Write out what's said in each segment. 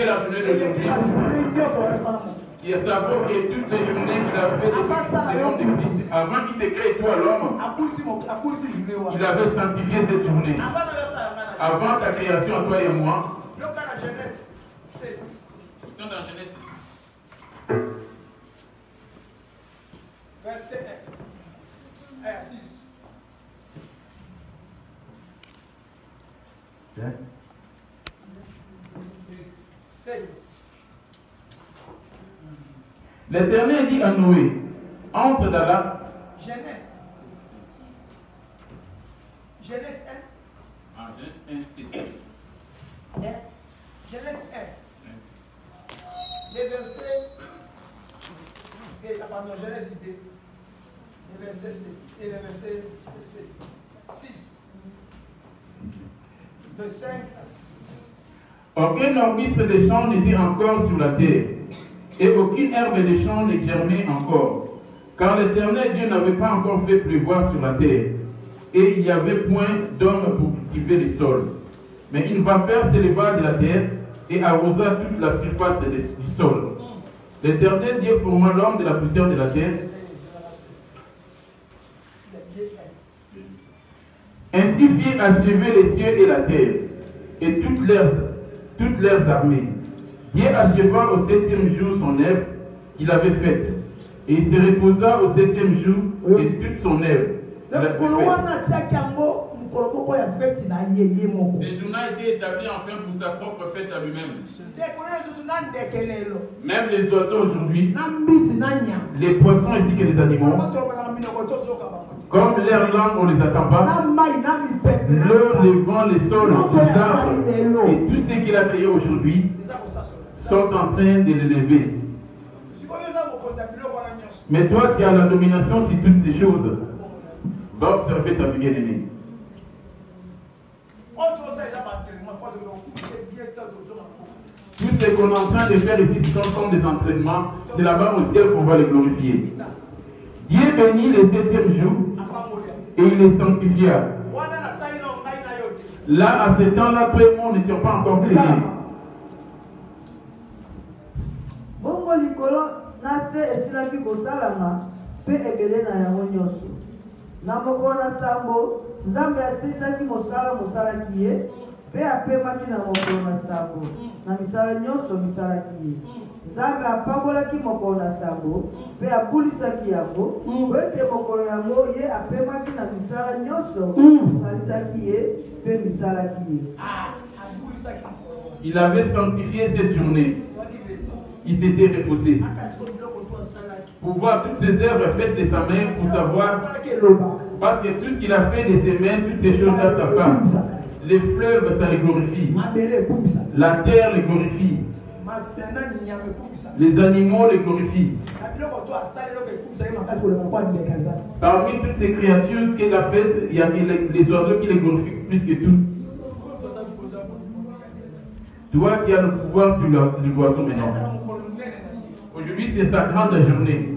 sanctifié la journée d'aujourd'hui. Il s'avoue que toutes les journées qu'il a fait depuis l'homme d'existe, avant qu'il te crée toi l'homme, il avait sanctifié cette journée. Avant ta création à toi et à moi. Dans la Genèse 7. Verset 1 à 6. Hein? 7. L'Éternel dit à Noé, entre dans la Genèse. Genèse 1. Ah, Genèse 1, 7. Genèse 1. Les versets. Pardon, Genèse 2. Les versets 7. Et les versets 6. De 5 à 6. Aucun arbitre des champs n'était encore sur la terre, et aucune herbe des champs ne germait encore, car l'Éternel Dieu n'avait pas encore fait pleuvoir sur la terre, et il n'y avait point d'homme pour cultiver le sol. Mais une vapeur s'éleva de la terre et arrosa toute la surface du sol. L'Éternel Dieu forma l'homme de la poussière de la terre. Ainsi firent achever les cieux et la terre, et toutes leurs armées. Dieu acheva au 7e jour son œuvre qu'il avait faite, et il se reposa au 7e jour de toute son œuvre. Ce journal a été établi enfin pour sa propre fête à lui-même. Même les oiseaux aujourd'hui, les poissons ainsi que les animaux, comme leur langue on les attend pas, l'eau, le vent, les sols, les arbres et tout ce qu'il a créé aujourd'hui sont en train de l'élever. Mais toi qui as la domination sur toutes ces choses, va observer ta vie bien-aimée. Tout ce qu'on est en train de faire ici, ce sont des entraînements, c'est là-bas au ciel qu'on va les glorifier. Dieu bénit le 7e jour et il les sanctifia. Là, à ce temps-là, toi et moi, nous n'étions pas encore créés. Bongo likolo na se esilaki kosalama pe ebele na yango nyonso. Na mokolo na sambo Nzambe asilisaki mosalaki ye pe apemaki na mokolo na sambo na misala nyonso misalaki ye. Nzambe apambolaki mokolo na sambo pe abulisaki yango po ete mokolo yango ye apemaki na misala nyonso misalisaki ye pe misalaki ye. Il avait sanctifié cette journée. Il s'était reposé. Pour voir toutes ses œuvres faites de sa main, pour savoir, parce que tout ce qu'il a fait de ses mains, toutes ces choses à sa femme, les fleuves, ça les glorifie. La terre les glorifie. Les animaux les glorifient. Parmi toutes ces créatures qu'il a faites, il y a les oiseaux qui les glorifient plus que tout. Toi qui as le pouvoir sur les oiseaux maintenant. Aujourd'hui, c'est sa grande journée.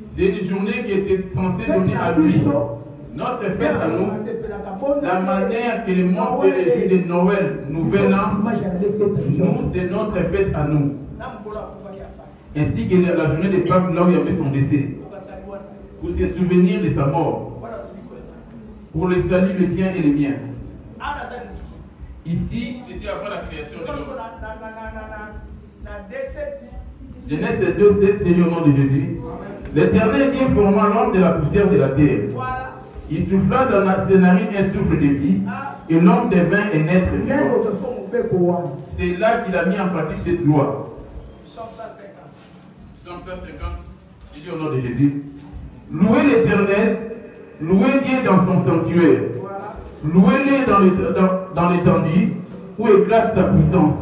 C'est une journée qui était censée donner à lui. Notre fête à nous, la manière que le monde fait les jours de Noël, Nouvel An, nous, c'est notre fête à nous. Ainsi que la journée de Pâques, là où il y avait son décès. Pour se souvenir de sa mort. Pour le salut, le tien et le mien. Ici, c'était avant la création de l'homme. Genèse 2, 7, c'est le nom de Jésus. L'Éternel Dieu forma l'homme de la poussière de la terre. Il souffla dans la scénario un souffle de vie, et l'homme devint un être vivant. C'est là qu'il a mis en pratique cette loi. Psaume 150, c'est dit au nom de Jésus. Louez l'Éternel, louez Dieu dans son sanctuaire. Louez-le dans l'étendue où éclate sa puissance.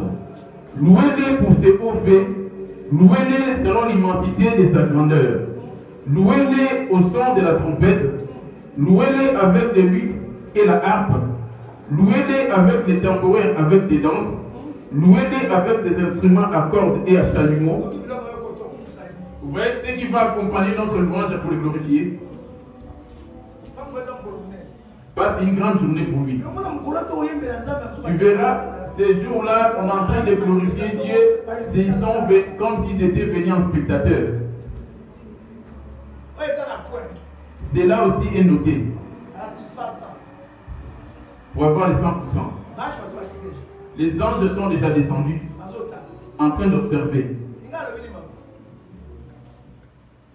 Louez-le pour ses hauts faits. Louez-le selon l'immensité de sa grandeur. Louez-le au son de la trompette. Louez-le avec des luttes et la harpe. Louez-le avec les tambourins, avec des danses. Louez-le avec des instruments à cordes et à chalumeaux. Vous voyez ce qui va accompagner notre louange pour le glorifier. passe une grande journée pour lui. Tu verras, ces jours-là, on est en train de glorifier Dieu, ils sont comme s'ils étaient venus en spectateurs. C'est là aussi est noté. Pour avoir les 100%. Les anges sont déjà descendus, en train d'observer.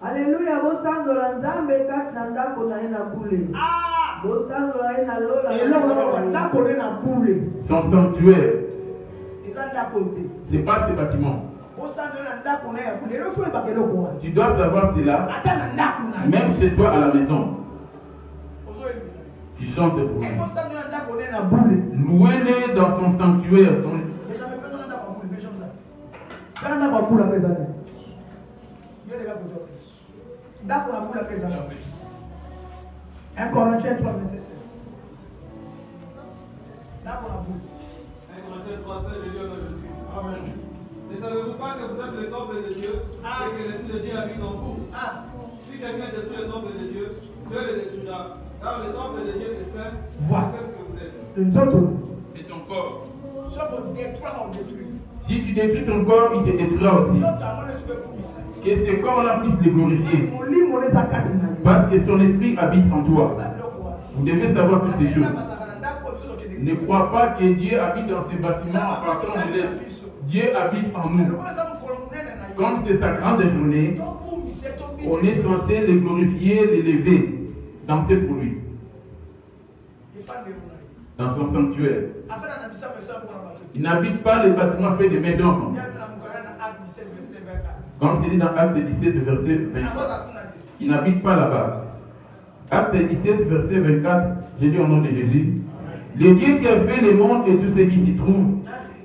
Alléluia, bosandola nzambe kati na ndako na ye na bule. Bosandola ye na lola. Son sanctuaire, c'est pas ce bâtiment. Tu dois savoir cela, même chez toi à la maison. Tu chantes pour lui. Louez-le dans son sanctuaire. 1 Corinthiens 3, verset 16. 1 Corinthiens 3, 16, je lis au nom de Jésus. Amen. Ne savez-vous pas que vous êtes le temple de Dieu et que l'Esprit de Dieu habite en vous? Si quelqu'un détruit le temple de Dieu, Dieu le détruira. Car le temple de Dieu est saint, c'est ce que vous êtes. C'est ton corps. détruire. Si tu détruis ton corps, il te détruira aussi. Que ce corps-là puisse le glorifier. Parce que son esprit habite en toi. Vous devez savoir toutes ces choses. Ne crois pas que Dieu habite dans ces bâtiments en partant de l'Est. Dieu habite en nous. Comme c'est sa grande journée, on est censé le glorifier, l'élever, danser pour lui. Dans son sanctuaire. Il n'habite pas les bâtiments faits de mains d'homme. Comme c'est dit dans Acte 17, verset 24. Il n'habite pas là-bas. Acte 17, verset 24, j'ai dit au nom de Jésus. Le Dieu qui a fait le monde et tout ce qui s'y trouve,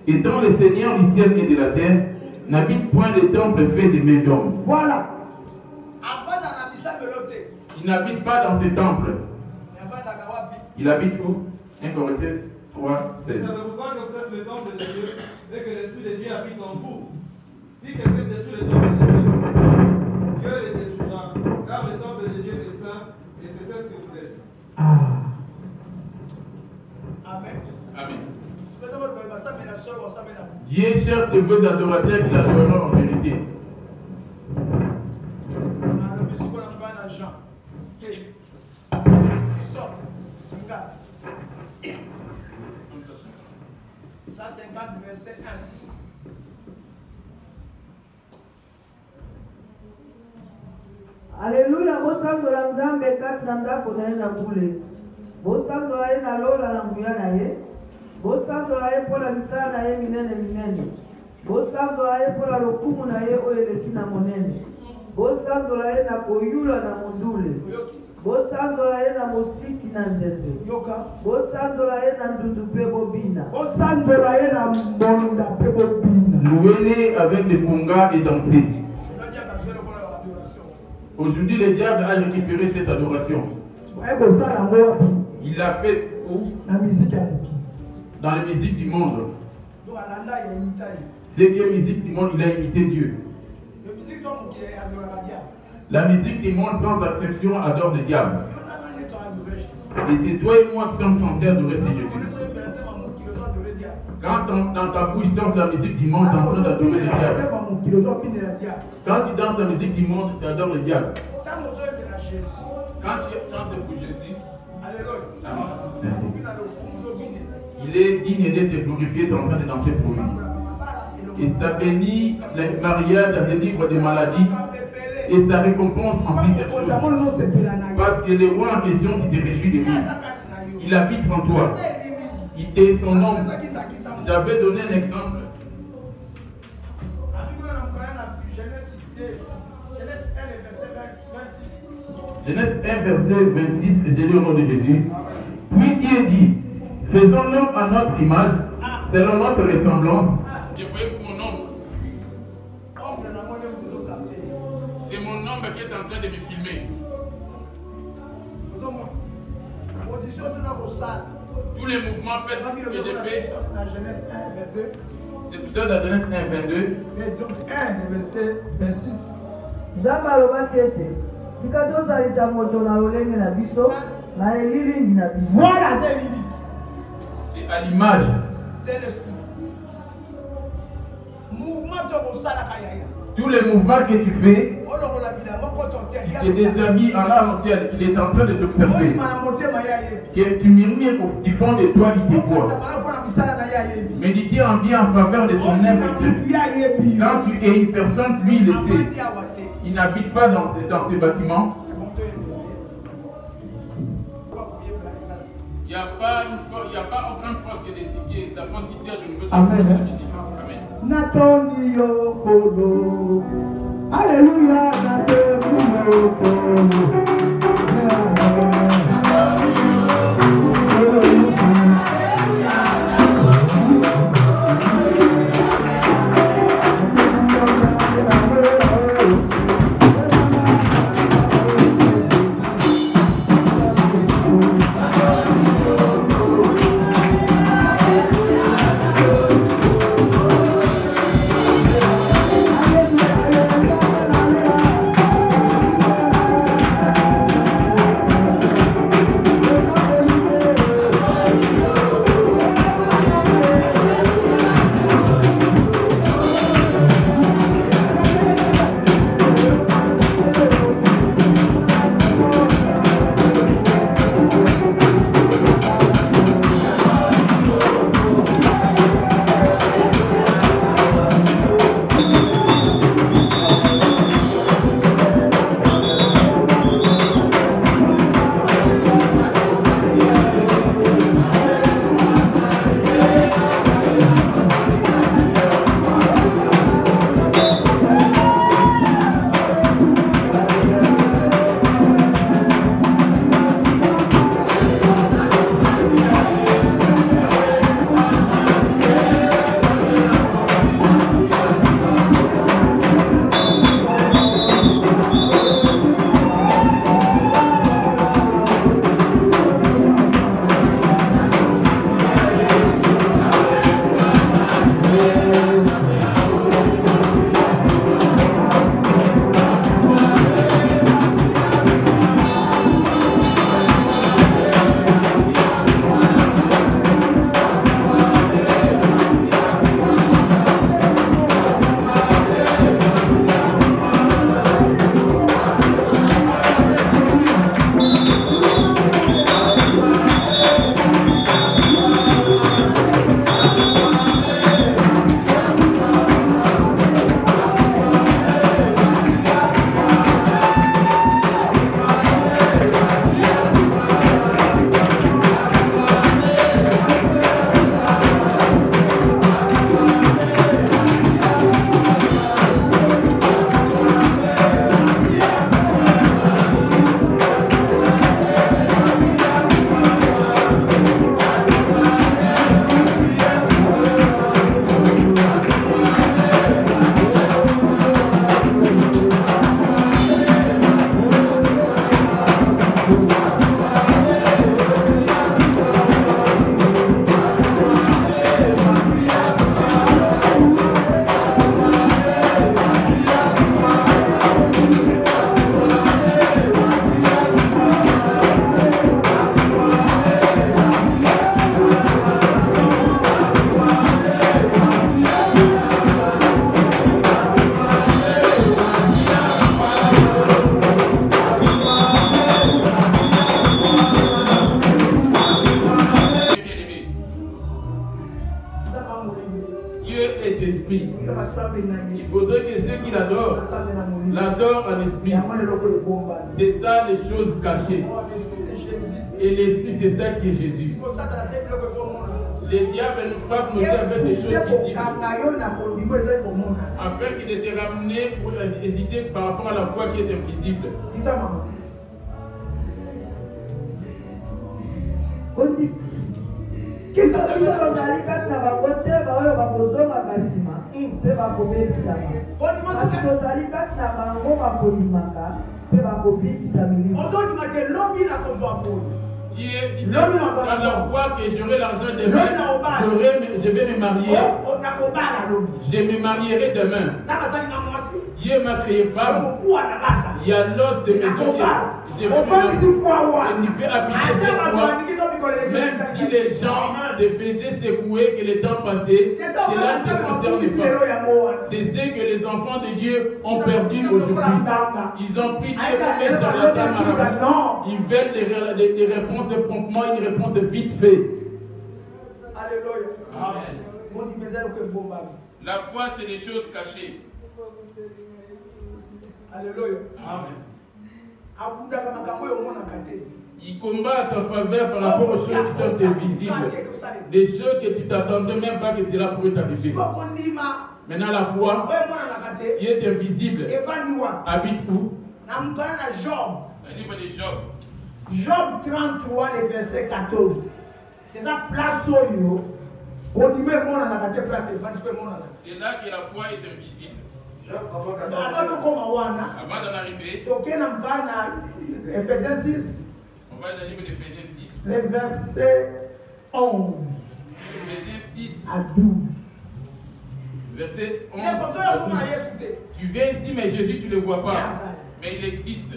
étant le Seigneur du ciel et de la terre, n'habite point les temples faits de mains d'homme. Voilà. Il n'habite pas dans ces temples. Il habite où? 1 Corinthiens 3, 16. Ne savez-vous pas que vous êtes le temple de Dieu et que l'Esprit de Dieu habite en vous? Si quelqu'un détruit le temple de Dieu, Dieu le détruira. Car le temple de Dieu est saint et c'est ce que vous êtes. Amen. Amen. Dieu cherche de vos adorateurs qui l'adoreront en vérité. Ça 50 verset 1-6. Alléluia, bosandola nzambe kati na ndako na ye na bule. Bosandola ye na lola na nguya na ye. Bosandola ye mpo na misala na ye minene minene. Bosandola ye mpo na lokumu na ye oyo eleki na monene. Bosandola ye na koyula na mondule. Bosandola ye na mosiki na nzete. Bosandola ye na ndundu mpe bobina. Bosandola ye na mbonda mpe bobina. Louez-les avec des congas et dansez. Aujourd'hui, le diable a récupéré cette adoration. Il l'a fait où? Dans la musique du monde. Ce qui est musique du monde, il a imité Dieu. La musique du monde, sans exception, adore le diable. Et c'est toi et moi qui sommes censés adorer ce Jésus. Quand dans ta bouche sort la musique du monde, tu es en train d'adorer le diable. Quand tu danses la musique du monde, tu adores le diable. Quand tu chantes pour Jésus, il est digne d'être glorifié, tu es en train de danser pour lui. Et ça bénit les mariages, ça délivre des maladies. Et ça récompense en plusieurs choses. Parce que le roi en question, tu te réjouis de lui. Il habite en toi. Il t'est son nom. J'avais donné un exemple. Genèse 1, verset 26, j'ai lu au nom de Jésus. Puis Dieu dit, faisons l'homme à notre image, selon notre ressemblance. Je voyais mon ombre. C'est mon ombre qui est en train de me filmer. Tous les mouvements faits que j'ai fait. C'est pour ça dans Genèse 1, 22. C'est donc 1, verset 26. Nzambe alobaki ete tika tozalisa moto na lolenge na biso Voilà, c'est l'idée. C'est à l'image. C'est l'esprit. Mouvement de Rosalakaya. Tous les mouvements que tu fais, tu te déshabilles en là en tel, il est en train de t'observer. Que tu murmures du fond de toi, il te voit. Méditer en bien en faveur de son œuvre. Quand tu es une personne, lui il le sait. Il n'habite pas dans ces bâtiments. Il n'y a pas aucune force qui est la force qui siège au niveau de la musique. Amen. Natondio Kodo. Alléluia. Natondio Kodo. Il faudrait que ceux qui l'adorent, l'adorent en esprit. C'est ça les choses cachées. Et l'esprit, c'est ça qui est Jésus. Les diables nous frappent nous avec des choses visibles, afin qu'il ne te ramène pour hésiter par rapport à la foi qui est invisible. Dans la foi que j'aurai l'argent demain, je vais me marier. Je me marierai demain. Dieu m'a créé femme. Il y a l'os de maison qui est. J'ai vu et tu fais habiter cette foi. Même si les gens te faisaient secouer, que le temps passait, cela ne te concerne pas. C'est ce que les enfants de Dieu ont perdu aujourd'hui. Ils ont pris Dieu comme un charlatan marabout. Ils veulent des réponses promptement, une réponse vite fait. Alléluia. Amen. La foi, c'est des choses cachées. Alléluia. Amen. Il combat à ta faveur par rapport aux choses qui sont invisibles. Des choses que tu ne t'attendais même pas que cela pourrait t'arriver. Maintenant, la foi, qui est invisible, habite où? Le livre de Job. Job 33, le verset 14. C'est ça, place au yo. C'est là que la foi est invisible. Avant d'en arriver, Ephésiens 6. On va dans le livre d'Éphésiens 6. Le verset 11. Éphésiens 6. À 12. Verset 11. À 12. Tu viens ici, mais Jésus, tu ne le vois pas. Mais il existe.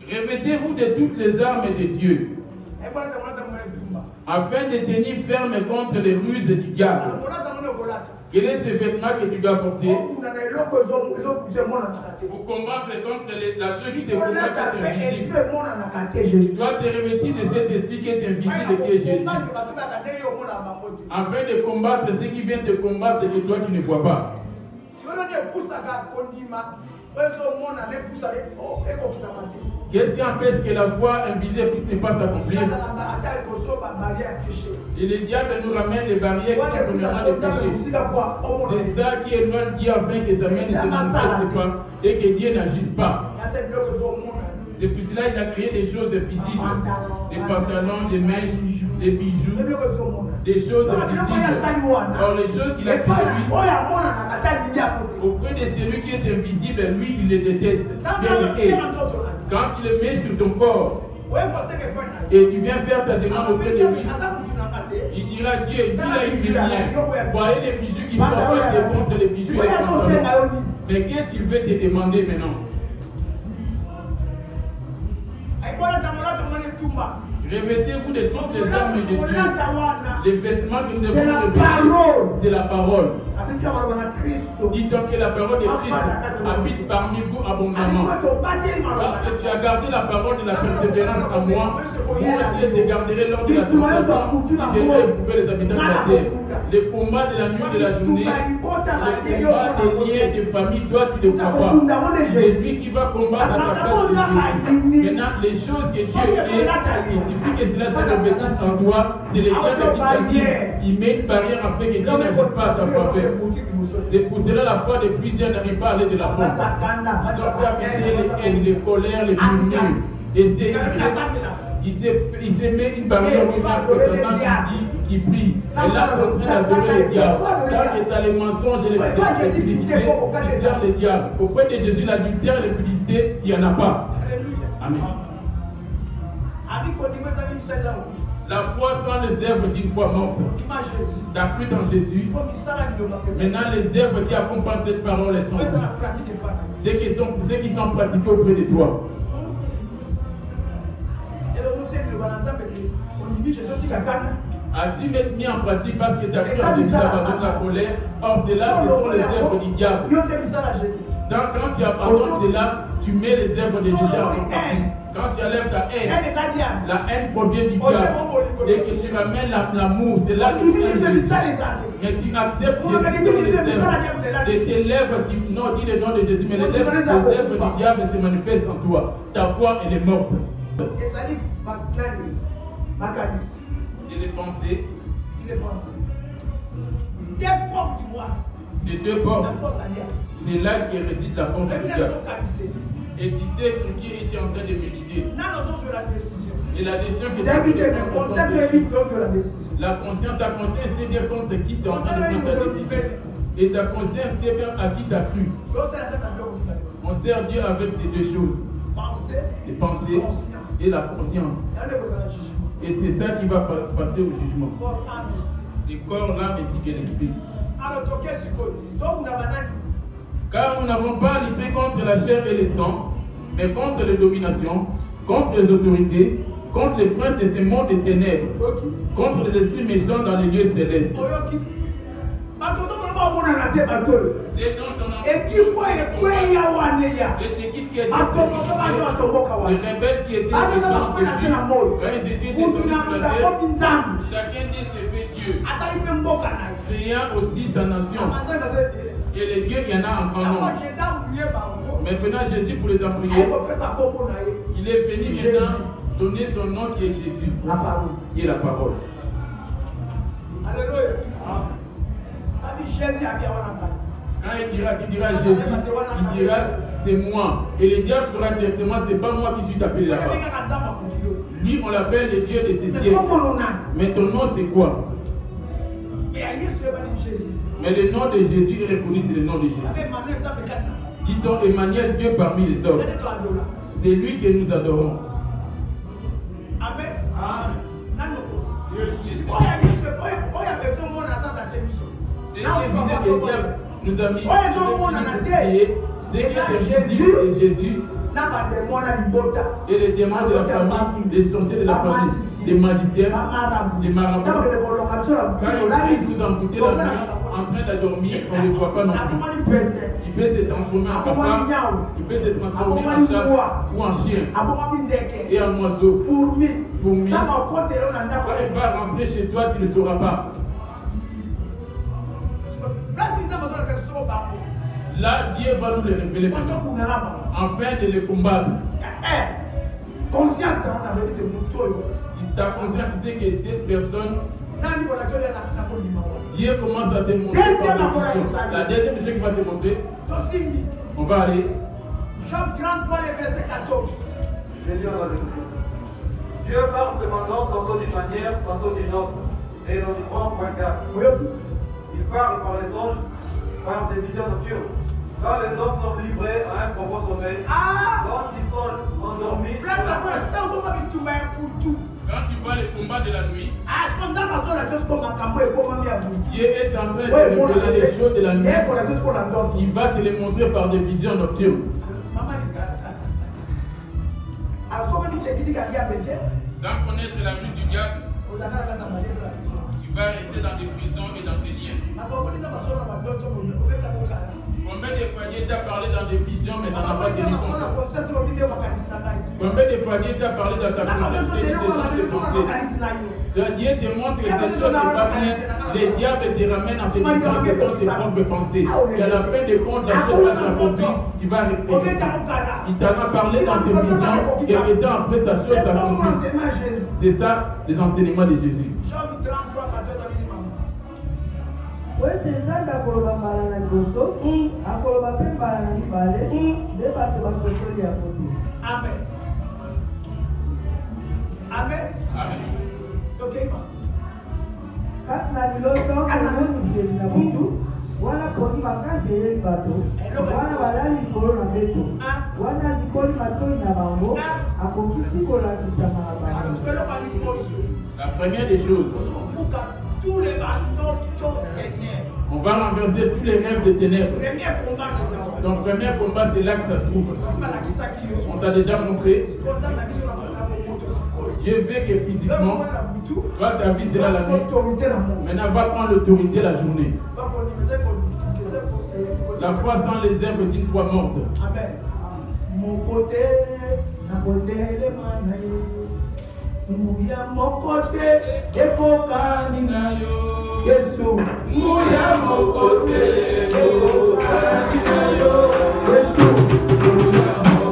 Revêtez-vous de toutes les armes de Dieu, afin de tenir ferme contre les ruses du diable. Quel est ce vêtement que tu dois porter pour combattre contre la chose qui te combat qui est invisible? Tu dois te revêtir de cet esprit qui est invisible et qui est Jésus, afin de combattre ce qui vient te combattre et que toi tu ne vois pas. Qu'est-ce qui empêche que la foi invisible puisse ne pas s'accomplir? Et le diable nous ramène les barrières qui sont premièrement les péchés. C'est ça qui éloigne Dieu afin que sa main ne se manifeste pas et que Dieu n'agisse pas. C'est pour cela qu'il a créé des choses visibles, des pantalons, des mèches, des bijoux, des choses visibles. Or, les choses qu'il a créées, lui, auprès de celui qui est invisible, lui, il les déteste. Quand tu le mets sur ton corps et tu viens faire ta demande auprès de lui, il dira Dieu, il a une lumière. Voyez les bijoux qui ne portent pas contre les bijoux et les pantalons. Mais qu'est-ce qu'il veut te demander maintenant? Revêtez-vous de toutes les armes de Dieu. Les vêtements que nous devons revêtir, c'est la parole. Dites-donc que la parole de Christ habite parmi vous abondamment. Parce que tu as gardé la parole de la persévérance en moi, vous aussi te garderez lors de la tentation qui viendra éprouver les habitants de la terre. Les combats de la nuit et de la journée, les combats des liens de famille, toi tu ne vois pas. C'est lui qui va combattre à ta place de Jésus. Maintenant, les choses que Dieu est, il suffit que cela se revêtisse en toi. C'est le diable qui t'a dit, il met une barrière afin que Dieu n'agisse pas à ta faveur. C'est pour cela la foi de plusieurs n'arrive pas à aller de la foi. Ils ont fait habiter les haines, les colères, les murmures. Et il s'est mis une barrière au milieu qui prie. Et là, contraint d'adorer le diable. Quand tu as les mensonges et les publicités, ils servent le diable. Auprès de Jésus, l'adultère et les publicités, il n'y en a pas. Amen. La foi sans les œuvres d'une foi morte. Tu as cru en Jésus. Maintenant, les œuvres qui accompagnent cette parole sont ceux qui sont pratiqués auprès de toi. As-tu mis en pratique parce que tu as cru en Jésus abandonne la colère? Or, ce sont les œuvres du diable. Quand tu abandonnes cela, tu mets les œuvres de Jésus en pratique. Quand tu enlèves ta haine, la haine provient du diable. Et que tu ramènes l'amour, c'est là que tu as Jésus. Mais tu acceptes Jésus sur les œuvres. De tes lèvres, non, dis le nom de Jésus, mais les œuvres du diable se manifestent en toi. Ta foi, elle est morte. C'est les pensées. C'est deux portes. C'est là qui réside la force du diable. Et tu sais sur qui tu es en train de méditer. Et la décision que tu as prise, la conscience, ta conscience sait bien contre qui tu es en train de prendre ta décision. Et ta conscience sait bien à qui tu as cru. On sert Dieu avec ces deux choses. Les pensées et la conscience. Et c'est ça qui va passer au jugement. Le corps, l'âme ainsi que l'esprit. Car nous n'avons pas lutté contre la chair et le sang, mais contre les dominations, contre les autorités, contre les princes de ce monde des ténèbres, contre les esprits méchants dans les lieux célestes. C'est dont on a cette équipe qui a été les rebelles qui étaient quand ils étaient descendus sur la terre, chacun d'eux s'est fait Dieu, créant aussi sa nation. Et les dieux, il y en a un grand nombre. Maintenant, Jésus, pour les appuyer, il est venu maintenant donner son nom qui est Jésus, qui est la parole. Alléluia. Quand il dira Jésus, il dira c'est moi. Et le diable sera directement, c'est pas moi qui suis tapé là-bas. Lui, on l'appelle le Dieu de ces siècles. Mais ton nom, c'est quoi? Mais le nom de Jésus est reconnu, c'est le nom de Jésus. Dit-on Emmanuel, Dieu parmi les hommes. C'est lui que nous adorons. Amen. C'est qui est venu que le diable nous a mis c'est qui est Jésus et les démons de la famille, les sorciers de la famille, les magiciens, les marabouts. Quand ils nous ont foutu la nuit en train d'adormir, on ne le voit pas non plus. Il peut se transformer en cafard, il peut se transformer en chat ou en chien et en oiseau, fourmi. Quand il va rentrer chez toi, tu ne le sauras pas. Là, Dieu va nous le révéler maintenant, afin de les combattre. Ta conscience sait que cette personne, Dieu commence à te montrer par l'opposition. La deuxième chose qu'il va te montrer, on va aller. Job 33, verset 14. Dieu parle cependant tantôt d'une manière, tantôt d'une autre, et l'on y prend point garde. Il parle par les songes, par des visions nocturnes. Quand les hommes sont livrés à un profond sommeil, quand ils sont endormis, quand tu vois les combats de la nuit, Dieu est en train de révéler les choses de la nuit. Il va te les montrer par des visions nocturnes. Sans connaître la vue du diable, tu vas rester dans des prisons et dans tes liens. Combien de fois Dieu t'a parlé dans des visions, mais dans la pas tenu compte? Combien de fois Dieu t'a parlé dans ta conscience et ces choses de pensée? Dieu te montre que ces choses ne sont pas bien. Les diables te ramènent en te disant que ce sont tes propres pensées. Et à la fin de compte, la chose va s'accomplir, tu vas répéter. Il t'en a parlé dans tes visions, et étant après ta chose s'accomplit. C'est ça, les enseignements de Jésus. Job 33, 14 Wete nzambe akoloba mbala na liboso akoloba mpe mbala na mibale nde bato basokoli ya kote. Amen. Amen. Amen. Tokema. Kati na liloso emoniseli na butu wana poni makasi eyeli bato wana balali likolo na mbeto wana zikoli matoi na bango akokisi kolakisama na bango. La première des choses, tous les bandeaux qui sont ténèbres. On va renverser tous les rêves de ténèbres. Ton premier combat, c'est là que ça se trouve. On t'a déjà montré. Dieu veut que physiquement, toi ta vie c'est là la nuit. Maintenant va prendre l'autorité la journée. La foi sans les œuvres est une foi morte. Amen. Mon côté, na côté les mains. Mouya mon côté, ekokani na yo. Yesu. Mouya mon côté, ekokani na yo. Yesu. Mouya mon côté.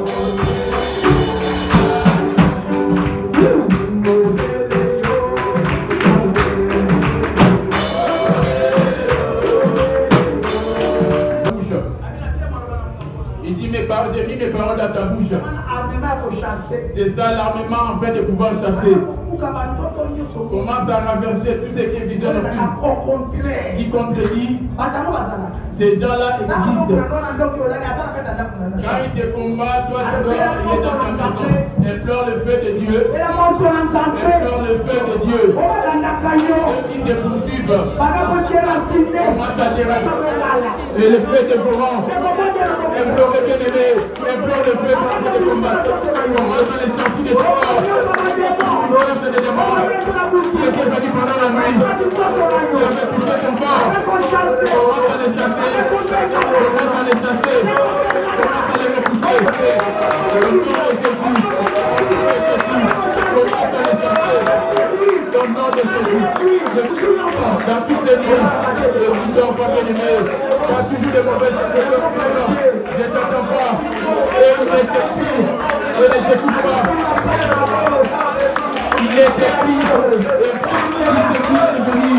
Il dit j'ai mis mes paroles dans ta bouche. C'est ça l'armement en fait de pouvoir chasser. Commence à renverser tout ce qui est vision nocturne, qui contredit. Ces gens-là existent. Quand ils te combattent, toi tu dois, il est dans ta maison. Implore le feu de Dieu. Implore le feu de Dieu. Ceux qui te poursuivent commencent à déraciner. Et le feu te prend. Implore les bien-aimés. Implore le feu pour entrer des combats. Commence à les sortir des corps. Commence à des démons. Qui était venu pendant la nuit. Qui avait touché son corps. Commence à les chasser. Commence à les chasser. Commence à les repousser. Au nom de Jésus. Commence à les chasser. Au nom de Jésus. Dans toutes les nuits, le leader va bien aimer. Tu as toujours des mauvaises intentions. Je ne t'entends pas. Et il est écrit. Je ne t'écoute pas. Il est écrit. Il est venu.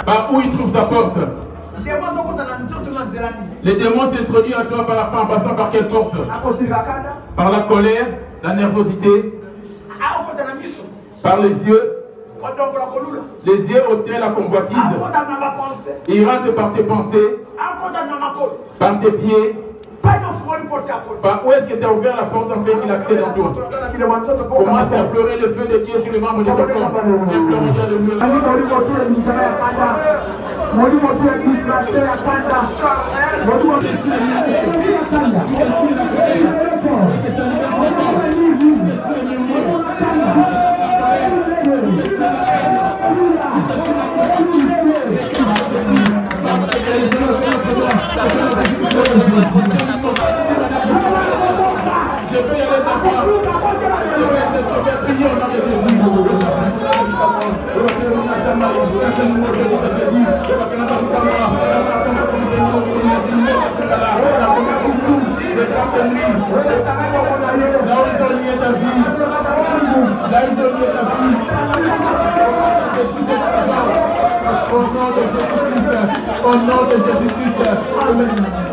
Par où il trouve sa porte? Les démons s'introduisent à toi en passant par quelle porte? Par la colère, la nervosité, par les yeux. Les yeux obtiennent la convoitise. Ils rentrent par tes pensées, par tes pieds. Par où est-ce que tu as ouvert la porte en fait qu'il accède en toi? Commence à pleurer le feu de Dieu sur les membres de ton corps. Implore Dieu de Dieu. Je vais y aller t'avoir. Je vais te sauver à prier au nom de Jésus. Là où ils ont lié ta vie. Là où ils ont lié ta vie. Au nom de Jésus-Christ. Au nom de Jésus-Christ.